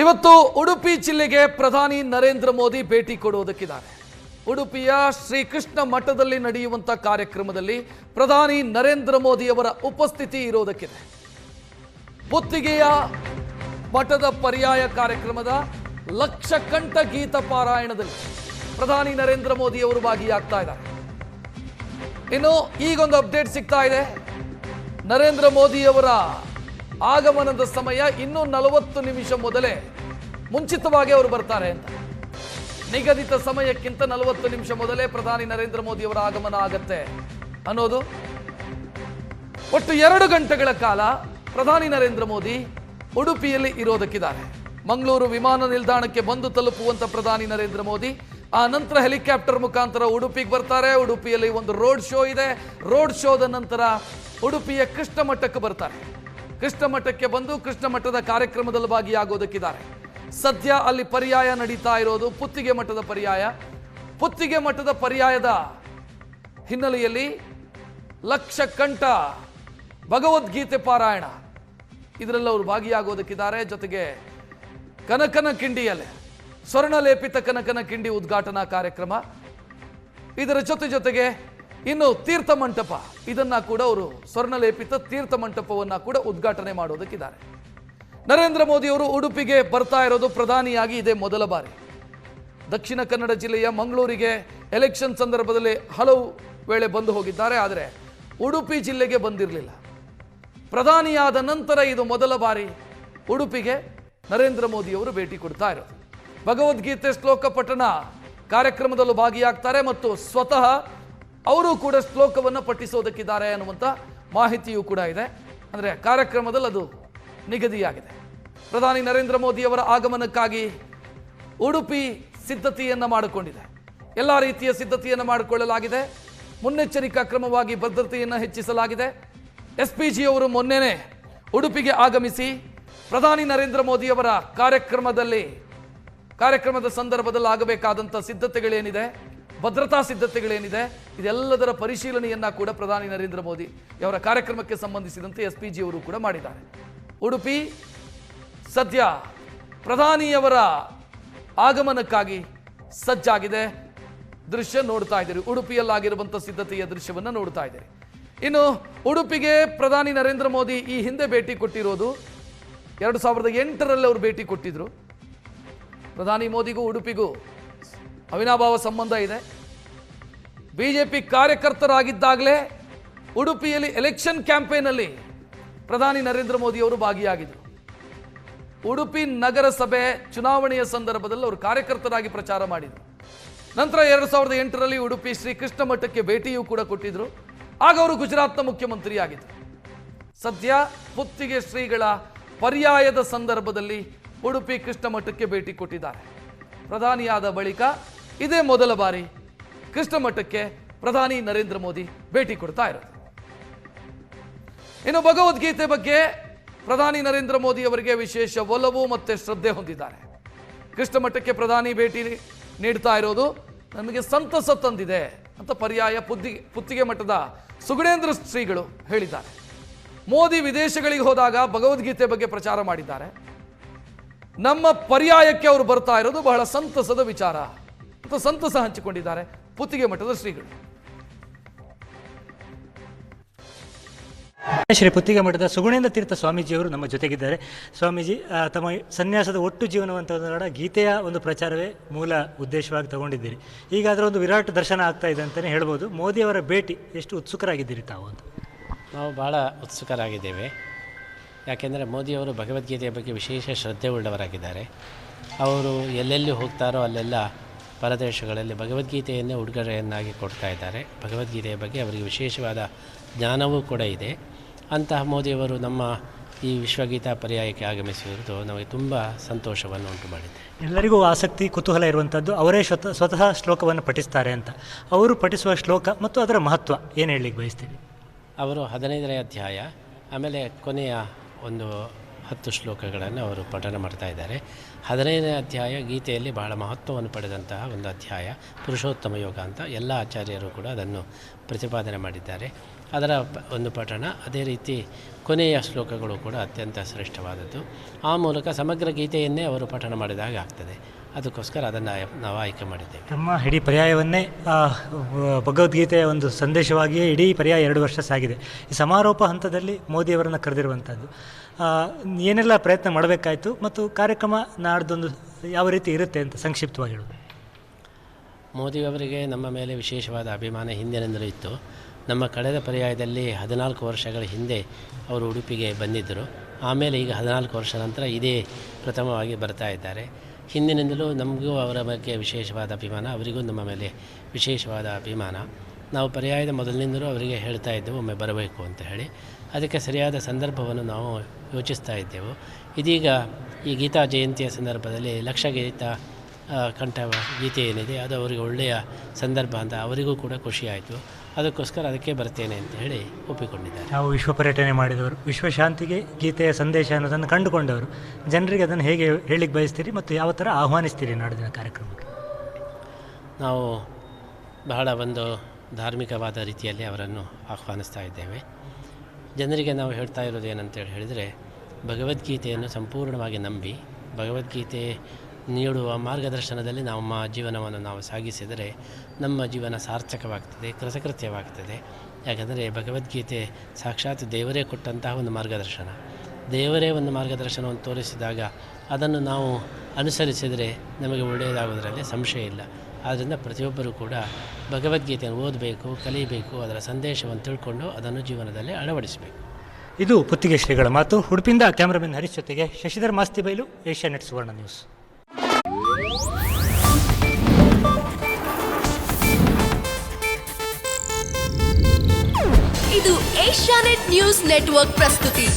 ಇವತ್ತು ಉಡುಪಿ ಜಿಲ್ಲೆಗೆ ಪ್ರಧಾನಿ ನರೇಂದ್ರ ಮೋದಿ ಭೇಟಿ ಕೊಡುವುದಕ್ಕಿದ್ದಾರೆ. ಉಡುಪಿಯ ಶ್ರೀಕೃಷ್ಣ ಮಠದಲ್ಲಿ ನಡೆಯುವಂತ ಕಾರ್ಯಕ್ರಮದಲ್ಲಿ ಪ್ರಧಾನಿ ನರೇಂದ್ರ ಮೋದಿ ಅವರ ಉಪಸ್ಥಿತಿ ಇರೋದಕ್ಕಿದೆ. ಪುತ್ತಿಗೆಯ ಮಠದ ಪರ್ಯಾಯ ಕಾರ್ಯಕ್ರಮದ ಲಕ್ಷಕಂಠ ಗೀತ ಪಾರಾಯಣದಲ್ಲಿ ಪ್ರಧಾನಿ ನರೇಂದ್ರ ಮೋದಿ ಅವರು ಭಾಗಿಯಾಗ್ತಾ ಇದ್ದಾರೆ. ಇನ್ನು ಈಗೊಂದು ಅಪ್ಡೇಟ್ ಸಿಗ್ತಾ ಇದೆ. ನರೇಂದ್ರ ಮೋದಿ ಅವರ ಆಗಮನದ ಸಮಯ ಇನ್ನೂ 40 ನಿಮಿಷ ಮೊದಲೇ ಮುಂಚಿತವಾಗಿ ಅವರು ಬರ್ತಾರೆ ಅಂತ. ನಿಗದಿತ ಸಮಯಕ್ಕಿಂತ 40 ನಿಮಿಷ ಮೊದಲೇ ಪ್ರಧಾನಿ ನರೇಂದ್ರ ಮೋದಿ ಅವರ ಆಗಮನ ಆಗತ್ತೆ ಅನ್ನೋದು. ಒಟ್ಟು 2 ಗಂಟೆಗಳ ಕಾಲ ಪ್ರಧಾನಿ ನರೇಂದ್ರ ಮೋದಿ ಉಡುಪಿಯಲ್ಲಿ ಇರೋದಕ್ಕಿದ್ದಾರೆ. ಮಂಗಳೂರು ವಿಮಾನ ನಿಲ್ದಾಣಕ್ಕೆ ಬಂದು ತಲುಪುವಂತ ಪ್ರಧಾನಿ ನರೇಂದ್ರ ಮೋದಿ ಆ ನಂತರ ಹೆಲಿಕಾಪ್ಟರ್ ಮುಖಾಂತರ ಉಡುಪಿಗೆ ಬರ್ತಾರೆ. ಉಡುಪಿಯಲ್ಲಿ ಒಂದು ರೋಡ್ ಶೋ ಇದೆ. ರೋಡ್ ಶೋದ ನಂತರ ಉಡುಪಿಯ ಕೃಷ್ಣ ಮಠಕ್ಕೆ ಬರ್ತಾರೆ. ಕೃಷ್ಣ ಮಠಕ್ಕೆ ಬಂದು ಕೃಷ್ಣ ಮಠದ ಕಾರ್ಯಕ್ರಮದಲ್ಲಿ ಭಾಗಿಯಾಗೋದಕ್ಕಿದ್ದಾರೆ. ಸದ್ಯ ಅಲ್ಲಿ ಪರ್ಯಾಯ ನಡೀತಾ ಇರೋದು ಪುತ್ತಿಗೆ ಮಠದ ಪರ್ಯಾಯ. ಪುತ್ತಿಗೆ ಮಠದ ಪರ್ಯಾಯದ ಹಿನ್ನೆಲೆಯಲ್ಲಿ ಲಕ್ಷಕಂಠ ಭಗವದ್ಗೀತೆ ಪಾರಾಯಣ ಇದರಲ್ಲಿ ಅವರು ಭಾಗಿಯಾಗೋದಕ್ಕಿದ್ದಾರೆ. ಜೊತೆಗೆ ಕನಕನ ಕಿಂಡಿಯಲ್ಲಿ ಸ್ವರ್ಣಲೇಪಿತ ಕನಕನ ಕಿಂಡಿ ಉದ್ಘಾಟನಾ ಕಾರ್ಯಕ್ರಮ, ಇದರ ಜೊತೆಗೆ ಇನ್ನು ತೀರ್ಥ ಮಂಟಪ ಇದನ್ನ ಕೂಡ ಅವರು ಸ್ವರ್ಣಲೇಪಿತ ತೀರ್ಥ ಮಂಟಪವನ್ನ ಕೂಡ ಉದ್ಘಾಟನೆ ಮಾಡೋದಕ್ಕಿದ್ದಾರೆ. ನರೇಂದ್ರ ಮೋದಿ ಅವರು ಉಡುಪಿಗೆ ಬರ್ತಾ ಇರೋದು ಪ್ರಧಾನಿಯಾಗಿ ಇದೇ ಮೊದಲ ಬಾರಿ. ದಕ್ಷಿಣ ಕನ್ನಡ ಜಿಲ್ಲೆಯ ಮಂಗಳೂರಿಗೆ ಎಲೆಕ್ಷನ್ ಸಂದರ್ಭದಲ್ಲಿ ಹಲವು ವೇಳೆ ಬಂದು ಹೋಗಿದ್ದಾರೆ. ಆದರೆ ಉಡುಪಿ ಜಿಲ್ಲೆಗೆ ಬಂದಿರಲಿಲ್ಲ. ಪ್ರಧಾನಿಯಾದ ನಂತರ ಇದು ಮೊದಲ ಬಾರಿ ಉಡುಪಿಗೆ ನರೇಂದ್ರ ಮೋದಿ ಅವರು ಭೇಟಿ ಕೊಡ್ತಾ ಇರೋದು. ಭಗವದ್ಗೀತೆ ಶ್ಲೋಕ ಪಠಣ ಕಾರ್ಯಕ್ರಮದಲ್ಲೂ ಭಾಗಿಯಾಗ್ತಾರೆ ಮತ್ತು ಸ್ವತಃ ಅವರು ಕೂಡ ಶ್ಲೋಕವನ್ನು ಪಠಿಸೋದಕ್ಕಿದ್ದಾರೆ ಅನ್ನುವಂಥ ಮಾಹಿತಿಯೂ ಕೂಡ ಇದೆ. ಅಂದರೆ ಕಾರ್ಯಕ್ರಮದಲ್ಲಿ ಅದು ನಿಗದಿಯಾಗಿದೆ. ಪ್ರಧಾನಿ ನರೇಂದ್ರ ಮೋದಿ ಅವರ ಆಗಮನಕ್ಕಾಗಿ ಉಡುಪಿ ಸಿದ್ಧತೆಯನ್ನು ಮಾಡಿಕೊಂಡಿದೆ. ಎಲ್ಲ ರೀತಿಯ ಸಿದ್ಧತೆಯನ್ನು ಮಾಡಿಕೊಳ್ಳಲಾಗಿದೆ. ಮುನ್ನೆಚ್ಚರಿಕಾ ಕ್ರಮವಾಗಿ ಭದ್ರತೆಯನ್ನು ಹೆಚ್ಚಿಸಲಾಗಿದೆ. SPG ಅವರು ಮೊನ್ನೆನೇ ಉಡುಪಿಗೆ ಆಗಮಿಸಿ ಪ್ರಧಾನಿ ನರೇಂದ್ರ ಮೋದಿ ಅವರ ಕಾರ್ಯಕ್ರಮದ ಸಂದರ್ಭದಲ್ಲಿ ಆಗಬೇಕಾದಂಥ ಸಿದ್ಧತೆಗಳೇನಿದೆ, ಭದ್ರತಾ ಸಿದ್ಧತೆಗಳೇನಿದೆ, ಇದೆಲ್ಲದರ ಪರಿಶೀಲನೆಯನ್ನ ಕೂಡ ಪ್ರಧಾನಿ ನರೇಂದ್ರ ಮೋದಿ ಅವರ ಕಾರ್ಯಕ್ರಮಕ್ಕೆ ಸಂಬಂಧಿಸಿದಂತೆ SPG ಅವರು ಕೂಡ ಮಾಡಿದ್ದಾರೆ. ಉಡುಪಿ ಸದ್ಯ ಪ್ರಧಾನಿಯವರ ಆಗಮನಕ್ಕಾಗಿ ಸಜ್ಜಾಗಿದೆ. ದೃಶ್ಯ ನೋಡ್ತಾ ಇದ್ದೀರಿ. ಉಡುಪಿಯಲ್ಲಾಗಿರುವಂಥ ಸಿದ್ಧತೆಯ ದೃಶ್ಯವನ್ನು ನೋಡ್ತಾ ಇದ್ದೀರಿ. ಇನ್ನು ಉಡುಪಿಗೆ ಪ್ರಧಾನಿ ನರೇಂದ್ರ ಮೋದಿ ಈ ಹಿಂದೆ ಭೇಟಿ ಕೊಟ್ಟಿರೋದು 2008ರಲ್ಲಿ ಅವರು ಭೇಟಿ ಕೊಟ್ಟಿದ್ರು. ಪ್ರಧಾನಿ ಮೋದಿಗೂ ಉಡುಪಿಗೂ ಅವಿನಾಭಾವ ಸಂಬಂಧ ಇದೆ. ಬಿಜೆಪಿ ಕಾರ್ಯಕರ್ತರಾಗಿದ್ದಾಗಲೇ ಉಡುಪಿಯಲ್ಲಿ ಎಲೆಕ್ಷನ್ ಕ್ಯಾಂಪೇನಲ್ಲಿ ಪ್ರಧಾನಿ ನರೇಂದ್ರ ಮೋದಿ ಅವರು ಭಾಗಿಯಾಗಿದ್ದರು. ಉಡುಪಿ ನಗರಸಭೆ ಚುನಾವಣೆಯ ಸಂದರ್ಭದಲ್ಲಿ ಅವರು ಕಾರ್ಯಕರ್ತರಾಗಿ ಪ್ರಚಾರ ಮಾಡಿದರು. ನಂತರ 2008ರಲ್ಲಿ ಉಡುಪಿ ಶ್ರೀಕೃಷ್ಣ ಮಠಕ್ಕೆ ಭೇಟಿಯೂ ಕೂಡ ಕೊಟ್ಟಿದ್ರು. ಆಗ ಅವರು ಗುಜರಾತ್ನ ಮುಖ್ಯಮಂತ್ರಿ ಆಗಿದ್ದರು. ಸದ್ಯ ಪುತ್ತಿಗೆ ಶ್ರೀಗಳ ಪರ್ಯಾಯದ ಸಂದರ್ಭದಲ್ಲಿ ಉಡುಪಿ ಕೃಷ್ಣ ಮಠಕ್ಕೆ ಭೇಟಿ ಕೊಟ್ಟಿದ್ದಾರೆ. ಪ್ರಧಾನಿಯಾದ ಬಳಿಕ ಇದೇ ಮೊದಲ ಬಾರಿ ಕೃಷ್ಣ ಮಠಕ್ಕೆ ಪ್ರಧಾನಿ ನರೇಂದ್ರ ಮೋದಿ ಭೇಟಿ ಕೊಡ್ತಾ ಇರೋದು. ಇನ್ನು ಭಗವದ್ಗೀತೆ ಬಗ್ಗೆ ಪ್ರಧಾನಿ ನರೇಂದ್ರ ಮೋದಿ ಅವರಿಗೆ ವಿಶೇಷ ಒಲವು ಮತ್ತೆ ಶ್ರದ್ಧೆ ಹೊಂದಿದ್ದಾರೆ. ಕೃಷ್ಣ ಮಠಕ್ಕೆ ಪ್ರಧಾನಿ ಭೇಟಿ ನೀಡ್ತಾ ಇರೋದು ನಮಗೆ ಸಂತಸ ತಂದಿದೆ ಅಂತ ಪರ್ಯಾಯ ಪುತ್ತಿಗೆ ಮಠದ ಸುಗುಣೇಂದ್ರ ಶ್ರೀಗಳು ಹೇಳಿದ್ದಾರೆ. ಮೋದಿ ವಿದೇಶಗಳಿಗೆ ಹೋದಾಗ ಭಗವದ್ಗೀತೆ ಬಗ್ಗೆ ಪ್ರಚಾರ ಮಾಡಿದ್ದಾರೆ. ನಮ್ಮ ಪರ್ಯಾಯಕ್ಕೆ ಅವರು ಬರ್ತಾ ಇರೋದು ಬಹಳ ಸಂತಸದ ವಿಚಾರ ಅಂತ ಸಂತಸ ಹಂಚಿಕೊಂಡಿದ್ದಾರೆ ಪುತ್ತಿಗೆ ಮಠದ ಶ್ರೀಗಳು. ಶ್ರೀ ಪುತ್ತಿಗೆ ಮಠದ ಸುಗುಣೇಂದ್ರ ತೀರ್ಥ ಸ್ವಾಮೀಜಿಯವರು ನಮ್ಮ ಜೊತೆಗಿದ್ದಾರೆ. ಸ್ವಾಮೀಜಿ, ತಮ್ಮ ಸನ್ಯಾಸದ ಒಟ್ಟು ಜೀವನವಂತ ಗೀತೆಯ ಒಂದು ಪ್ರಚಾರವೇ ಮೂಲ ಉದ್ದೇಶವಾಗಿ ತಗೊಂಡಿದ್ದೀರಿ. ಈಗ ಅದರ ಒಂದು ವಿರಾಟ್ ದರ್ಶನ ಆಗ್ತಾ ಇದೆ ಅಂತಲೇ ಹೇಳ್ಬೋದು. ಮೋದಿಯವರ ಭೇಟಿ ಎಷ್ಟು ಉತ್ಸುಕರಾಗಿದ್ದೀರಿ ತಾವು ಅಂತ? ನಾವು ಭಾಳ ಉತ್ಸುಕರಾಗಿದ್ದೇವೆ. ಯಾಕೆಂದರೆ ಮೋದಿಯವರು ಭಗವದ್ಗೀತೆಯ ಬಗ್ಗೆ ವಿಶೇಷ ಶ್ರದ್ಧೆ ಉಳ್ಳವರಾಗಿದ್ದಾರೆ. ಅವರು ಎಲ್ಲೆಲ್ಲಿ ಹೋಗ್ತಾರೋ ಅಲ್ಲೆಲ್ಲ ಪರದೇಶಗಳಲ್ಲಿ ಭಗವದ್ಗೀತೆಯನ್ನೇ ಉಡುಗೊರೆಯನ್ನಾಗಿ ಕೊಡ್ತಾ ಇದ್ದಾರೆ. ಭಗವದ್ಗೀತೆಯ ಬಗ್ಗೆ ಅವರಿಗೆ ವಿಶೇಷವಾದ ಜ್ಞಾನವೂ ಕೂಡ ಇದೆ. ಅಂತಹ ಮೋದಿಯವರು ನಮ್ಮ ಈ ವಿಶ್ವಗೀತಾ ಪರ್ಯಾಯಕ್ಕೆ ಆಗಮಿಸಿರುವುದು ನಮಗೆ ತುಂಬ ಸಂತೋಷವನ್ನು ಉಂಟು ಮಾಡಿದೆ. ಎಲ್ಲರಿಗೂ ಆಸಕ್ತಿ ಕುತೂಹಲ ಇರುವಂಥದ್ದು ಅವರೇ ಸ್ವತಃ ಶ್ಲೋಕವನ್ನು ಪಠಿಸ್ತಾರೆ ಅಂತ. ಅವರು ಪಠಿಸುವ ಶ್ಲೋಕ ಮತ್ತು ಅದರ ಮಹತ್ವ ಏನು ಹೇಳಲಿಕ್ಕೆ ಬಯಸ್ತೀರಿ? ಅವರು 15ನೇ ಅಧ್ಯಾಯ ಆಮೇಲೆ ಕೊನೆಯ ಒಂದು 10 ಶ್ಲೋಕಗಳನ್ನು ಅವರು ಪಠನ ಮಾಡ್ತಾ ಇದ್ದಾರೆ. 15ನೇ ಅಧ್ಯಾಯ ಗೀತೆಯಲ್ಲಿ ಬಹಳ ಮಹತ್ವವನ್ನು ಪಡೆದಂತಹ ಒಂದು ಅಧ್ಯಾಯ, ಪುರುಷೋತ್ತಮ ಯೋಗ ಅಂತ ಎಲ್ಲ ಆಚಾರ್ಯರು ಕೂಡ ಅದನ್ನು ಪ್ರತಿಪಾದನೆ ಮಾಡಿದ್ದಾರೆ. ಅದರ ಒಂದು ಪಠಣ, ಅದೇ ರೀತಿ ಕೊನೆಯ ಶ್ಲೋಕಗಳು ಕೂಡ ಅತ್ಯಂತ ಶ್ರೇಷ್ಠವಾದದ್ದು. ಆ ಮೂಲಕ ಸಮಗ್ರ ಗೀತೆಯನ್ನೇ ಅವರು ಪಠಣ ಮಾಡಿದಾಗ ಆಗ್ತದೆ. ಅದಕ್ಕೋಸ್ಕರ ಅದನ್ನು ನಾವು ಆಯ್ಕೆ ಮಾಡಿದ್ದೇವೆ. ನಮ್ಮ ಇಡೀ ಪರ್ಯಾಯವನ್ನೇ ಭಗವದ್ಗೀತೆಯ ಒಂದು ಸಂದೇಶವಾಗಿಯೇ ಇಡೀ ಪರ್ಯಾಯ 2 ವರ್ಷ ಸಾಗಿದೆ. ಈ ಸಮಾರೋಪ ಹಂತದಲ್ಲಿ ಮೋದಿಯವರನ್ನು ಕರೆದಿರುವಂಥದ್ದು ಏನೆಲ್ಲ ಪ್ರಯತ್ನ ಮಾಡಬೇಕಾಯಿತು ಮತ್ತು ಕಾರ್ಯಕ್ರಮ ನಾಡ್ದೊಂದು ಯಾವ ರೀತಿ ಇರುತ್ತೆ ಅಂತ ಸಂಕ್ಷಿಪ್ತವಾಗಿ ಹೇಳೋದು. ಮೋದಿಯವರಿಗೆ ನಮ್ಮ ಮೇಲೆ ವಿಶೇಷವಾದ ಅಭಿಮಾನ ಹಿಂದಿನಿಂದಲೂ ಇತ್ತು. ನಮ್ಮ ಕಳೆದ ಪರ್ಯಾಯದಲ್ಲಿ 14 ವರ್ಷಗಳ ಹಿಂದೆ ಅವರು ಉಡುಪಿಗೆ ಬಂದಿದ್ದರು. ಆಮೇಲೆ ಈಗ 14 ವರ್ಷ ನಂತರ ಇದೇ ಪ್ರಥಮವಾಗಿ ಬರ್ತಾ ಇದ್ದಾರೆ. ಹಿಂದಿನಿಂದಲೂ ನಮಗೂ ಅವರ ಬಗ್ಗೆ ವಿಶೇಷವಾದ ಅಭಿಮಾನ, ಅವರಿಗೂ ನಮ್ಮ ಮೇಲೆ ವಿಶೇಷವಾದ ಅಭಿಮಾನ. ನಾವು ಪರ್ಯಾಯದ ಮೊದಲಿನಿಂದಲೂ ಅವರಿಗೆ ಹೇಳ್ತಾ ಇದ್ದೆವು ಒಮ್ಮೆ ಬರಬೇಕು ಅಂತ ಹೇಳಿ. ಅದಕ್ಕೆ ಸರಿಯಾದ ಸಂದರ್ಭವನ್ನು ನಾವು ಯೋಚಿಸ್ತಾ ಇದ್ದೆವು. ಇದೀಗ ಈ ಗೀತಾ ಜಯಂತಿಯ ಸಂದರ್ಭದಲ್ಲಿ ಲಕ್ಷಗೀತ ಕಂಠ ಗೀತೆ ಏನಿದೆ ಅದು ಅವರಿಗೆ ಒಳ್ಳೆಯ ಸಂದರ್ಭ ಅಂತ ಅವರಿಗೂ ಕೂಡ ಖುಷಿಯಾಯಿತು. ಅದಕ್ಕೋಸ್ಕರ ಅದಕ್ಕೆ ಬರ್ತೇನೆ ಅಂತ ಹೇಳಿ ಒಪ್ಪಿಕೊಂಡಿದ್ದಾರೆ. ನಾವು ವಿಶ್ವ ಪರ್ಯಟನೆ ಮಾಡಿದವರು, ವಿಶ್ವಶಾಂತಿಗೆ ಗೀತೆಯ ಸಂದೇಶ ಅನ್ನೋದನ್ನು ಕಂಡುಕೊಂಡವರು, ಜನರಿಗೆ ಅದನ್ನು ಹೇಗೆ ಹೇಳಿಕ್ಕೆ ಬಯಸ್ತೀರಿ ಮತ್ತು ಯಾವ ಥರ ಆಹ್ವಾನಿಸ್ತೀರಿ ನಾಡಿನ ಕಾರ್ಯಕ್ರಮಕ್ಕೆ? ನಾವು ಬಹಳ ಒಂದು ಧಾರ್ಮಿಕವಾದ ರೀತಿಯಲ್ಲಿ ಅವರನ್ನು ಆಹ್ವಾನಿಸ್ತಾ ಇದ್ದೇವೆ. ಜನರಿಗೆ ನಾವು ಹೇಳ್ತಾ ಇರೋದು ಏನಂತೇಳಿ ಹೇಳಿದರೆ, ಭಗವದ್ಗೀತೆಯನ್ನು ಸಂಪೂರ್ಣವಾಗಿ ನಂಬಿ ಭಗವದ್ಗೀತೆ ನೀಡುವ ಮಾರ್ಗದರ್ಶನದಲ್ಲಿ ನಮ್ಮ ಜೀವನವನ್ನು ನಾವು ಸಾಗಿಸಿದರೆ ನಮ್ಮ ಜೀವನ ಸಾರ್ಥಕವಾಗ್ತದೆ, ಕೃತಕೃತ್ಯವಾಗ್ತದೆ. ಯಾಕಂದರೆ ಭಗವದ್ಗೀತೆ ಸಾಕ್ಷಾತ್ ದೇವರೇ ಕೊಟ್ಟಂತಹ ಒಂದು ಮಾರ್ಗದರ್ಶನ. ದೇವರೇ ಒಂದು ಮಾರ್ಗದರ್ಶನವನ್ನು ತೋರಿಸಿದಾಗ ಅದನ್ನು ನಾವು ಅನುಸರಿಸಿದರೆ ನಮಗೆ ಒಳ್ಳೆಯದಾಗೋದರಲ್ಲಿ ಸಂಶಯ ಇಲ್ಲ. ಆದ್ದರಿಂದ ಪ್ರತಿಯೊಬ್ಬರೂ ಕೂಡ ಭಗವದ್ಗೀತೆಯನ್ನು ಓದಬೇಕು, ಕಲಿಯಬೇಕು, ಅದರ ಸಂದೇಶವನ್ನು ತಿಳ್ಕೊಂಡು ಅದನ್ನು ಜೀವನದಲ್ಲಿ ಅಳವಡಿಸಬೇಕು. ಇದು ಪುತ್ತಿಗೆ ಶ್ರೀಗಳ ಮಾತು. ಉಡುಪಿಯಿಂದ ಕ್ಯಾಮ್ರಾಮನ್ ಹರೀಶ್ ಜೊತೆಗೆ ಶಶಿಧರ್ ಮಾಸ್ತಿಬೈಲು, ಏಷ್ಯಾನೆಟ್ ಸುವರ್ಣ ನ್ಯೂಸ್. ಇದು ಏಷ್ಯಾನೆಟ್ ನ್ಯೂಸ್ ನೆಟ್ವರ್ಕ್ ಪ್ರಸ್ತುತಿ.